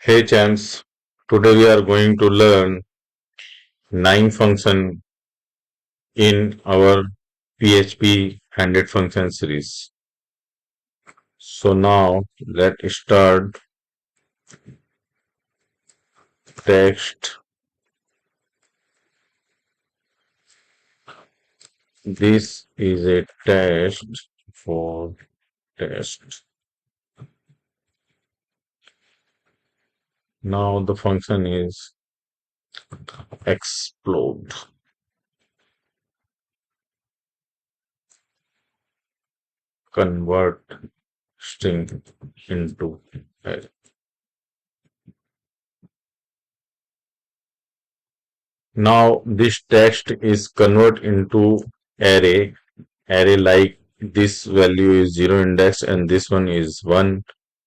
Hey champs, today we are going to learn 9 function in our PHP 100 function series. So now let's start text. This is a test for test. Now the function is explode. Convert string into array. Now this text is convert into array like this value is 0 index and this one is 1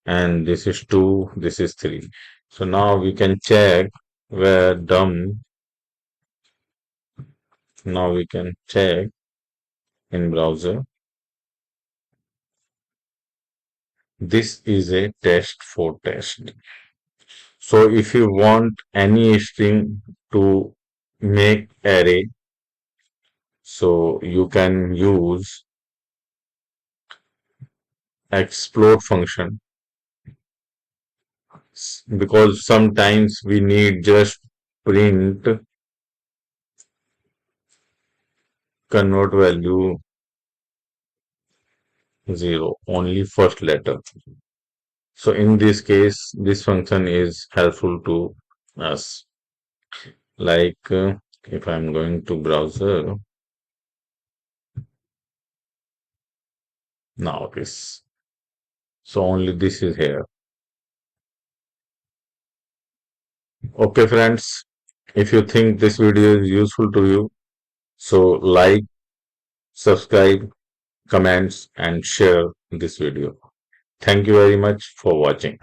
and this is 2, this is 3. So now we can check where done. Now we can check in browser. This is a test for test. So if you want any string to make array, so you can use explode function because sometimes we need just print convert value 0 only first letter. So in this case this function is helpful to us, like if I'm going to browser now, this, so only this is here. Okay friends, if you think this video is useful to you, so like, subscribe, comments and share this video. Thank you very much for watching.